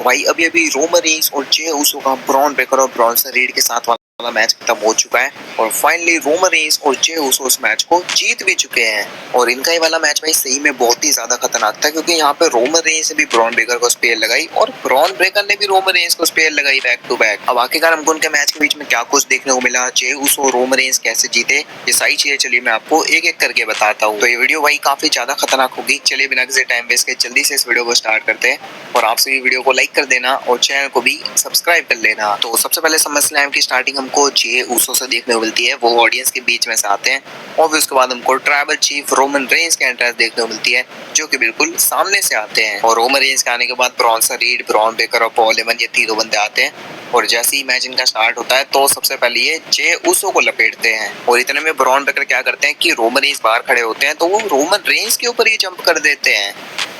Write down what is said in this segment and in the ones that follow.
भाई अभी अभी रोमन रेंस और जे उसो का ब्रॉन ब्रेकर और ब्रॉन्सन रीड के साथ वाला मैच खत्म हो चुका है और फाइनली रोमन रेंस और जे उसो इस मैच को जीत भी चुके हैं। और इनका ये वाला मैच भाई सही में बहुत ही ज्यादा खतरनाक था, क्योंकि यहाँ पे रोमन रेंस ने भी ब्रॉन ब्रेकर को स्पेयर लगाई और ब्रॉन ब्रेकर ने भी रोमन रेंस को स्पेयर लगाई बैक टू बैक। अब आखिरकार हमको उनके मैच के बीच में क्या कुछ देखने को मिला, जे उसो और रोमन रेंस कैसे जीते, ये सारी चीजें चलिए मैं आपको एक एक करके बताता हूँ। तो ये वीडियो भाई काफी ज्यादा खतरनाक होगी। चलिए बिना किसी टाइम वेस्ट के जल्दी से इस वीडियो को स्टार्ट करते हैं और आप सभी वीडियो को लाइक कर देना और चैनल को भी सब्सक्राइब कर लेना। तो सबसे पहले समझ स्लैम की स्टार्टिंग हमको जे उसो से देखने को मिलती है, वो ऑडियंस के बीच में से आते हैं और फिर उसके बाद हमको ट्राइबल चीफ रोमन रेंस के एंट्रेंस देखने को मिलती है, जो कि बिल्कुल सामने से आते हैं। और रोमन रेंस के आने के बाद ब्रॉन्सन रीड, ब्रॉन ब्रेकर और पॉल हेमन ये तीनों बंदे आते हैं और जैसे ही मैच इनका स्टार्ट होता है तो सबसे पहले ये जे उसो को लपेटते हैं और इतने में ब्रॉन ब्रेकर क्या करते हैं कि रोमन रेंस बाहर खड़े होते हैं तो वो रोमन रेंस के ऊपर ही जंप कर देते हैं।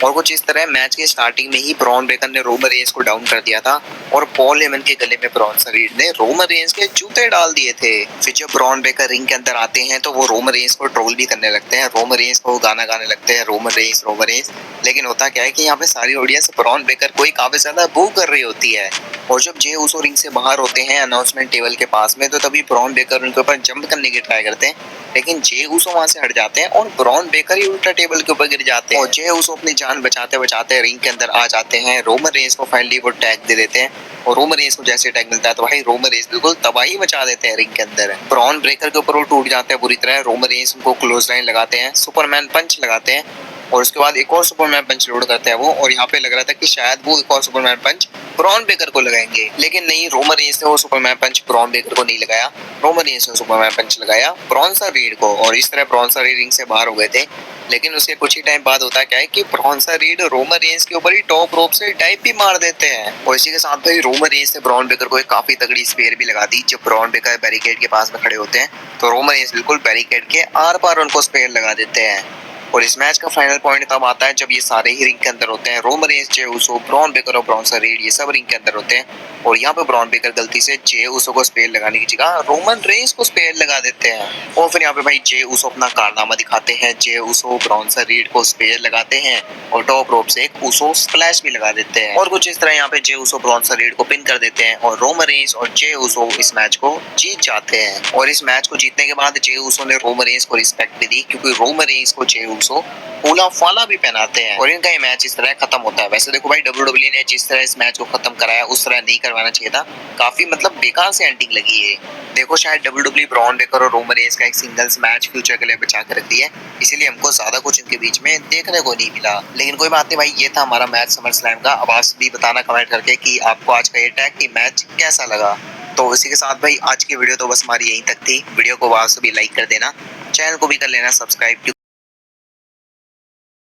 और कुछ इस तरह मैच के स्टार्टिंग में ही ब्रॉन ब्रेकर ने रोमन रेंस को डाउन कर दिया था और पॉल हेमन के गले में ब्रॉन्सन रीड ने रोमन रेंस के जूते डाल दिए थे। फिर जब ब्रॉन ब्रेकर रिंग के अंदर आते हैं तो वो रोमन रेंस को ट्रोल भी करने लगते हैं, रोमन रेंस को गाना गाने लगते हैं, रोमन रेंस रोमन रेंस। लेकिन होता क्या है कि यहाँ पे सारी ऑडियंस ब्रॉन ब्रेकर को ही काफी ज्यादा बू कर रही होती है। और जब जे उसो रिंग से बाहर होते हैं अनाउंसमेंट टेबल के पास में, तो तभी ब्रॉन ब्रेकर उनके ऊपर जंप करने की ट्राई करते हैं, लेकिन जे उसो वहां से हट जाते हैं और ब्रॉन ब्रेकर ही उल्टा टेबल के ऊपर गिर जाते हैं और जे उसो अपनी जान बचाते बचाते रिंग के अंदर आ जाते हैं। रोमन रेंस को फाइनली वो टैग दे देते हैं और रोमन रेंस को जैसे टैग मिलता है तो भाई रोमन रेंस बिल्कुल तबाही मचा देते हैं रिंग के अंदर। ब्रॉन ब्रेकर के ऊपर वो टूट जाते हैं बुरी तरह। रोमन रेंस उनको क्लोज लाइन लगाते हैं, सुपरमैन पंच लगाते हैं और उसके बाद एक और सुपरमैन पंच लोड करते हैं वो। और यहाँ पे लग रहा था कि शायद वो एक और सुपरमैन पंच ब्रॉन ब्रेकर को लगाएंगे, लेकिन नहीं, रोमन रेंस ने वो सुपरमैन पंच ब्रॉन ब्रेकर को नहीं लगाया। रोमन रेंस ने सुपरमैन पंच लगाया ब्रॉन्सन रीड को और इस तरह ब्रॉन्सन रीड रिंग से बाहर हो गए थे। लेकिन उसके कुछ ही टाइम बाद होता क्या है कि ब्रॉन्सन रीड रोमन रेंस के ऊपर ही टॉप रोप से डाइव भी मार देते हैं और इसी के साथ भाई रोमन रेंस ने ब्रॉन ब्रेकर को एक काफी तगड़ी स्पेयर भी लगा दी। जब ब्रॉन ब्रेकर बैरिकेड के पास में खड़े होते हैं तो रोमन रेंस बिल्कुल बैरिकेड के आर पार उनको स्पेयर लगा देते हैं। और इस मैच का फाइनल पॉइंट तब आता है जब ये सारे ही रिंग के अंदर होते हैं। रोमन रेंस, जे उसो, ब्रॉन ब्रेकर और ब्रॉन्सन रीड ये सब रिंग के अंदर होते हैं और यहाँ पे ब्रॉन ब्रेकर गलती से जे उसो को स्पेयर लगाने की जगह रोमन रेंस को स्पेयर लगा देते हैं। और फिर यहाँ पे भाई जे उसो अपना कारनामा दिखाते हैं। जे उसो ब्रॉन्सन रीड को स्पेयर लगाते हैं और टॉप रोप से एक उसो स्प्लैश भी लगा देते हैं और कुछ इस तरह यहाँ पे जे उसो ब्रॉन्सन रीड को पिन कर देते हैं और रोमन रेंस और जे उसो इस मैच को जीत जाते हैं। और इस मैच को जीतने के बाद जे उसो ने रोमन रेंस को रिस्पेक्ट भी दी, क्योंकि रोमन रेंस को जे उसो फूला फाला भी पहनाते हैं और इनका ये मैच इस तरह खत्म होता है। वैसे देखो भाई डब्ल्यूडब्ल्यू ने जिस तरह इस मैच को खत्म कराया उस तरह नहीं करवाना चाहिए था, काफी मतलब बेकार से एंडिंग लगी है। देखो शायद डब्ल्यूडब्ल्यू ब्रॉन ब्रेकर और रोमन रेंस का एक सिंगल्स मैच फ्यूचर के लिए बचा के रख दिया है, इसीलिए हमको ज्यादा कुछ इनके बीच में देखने को नहीं मिला। लेकिन कोई बात नहीं भाई, ये था हमारा मैच समर स्लैम का। अब आप भी बताना कमेंट करके कि आपको आज का ये टैग टीम मैच कैसा लगा। तो इसी के साथ भाई आज की वीडियो तो बस हमारी यहीं तक थी। वीडियो को वहां से भी लाइक कर देना, चैनल को भी कर लेना सब्सक्राइब।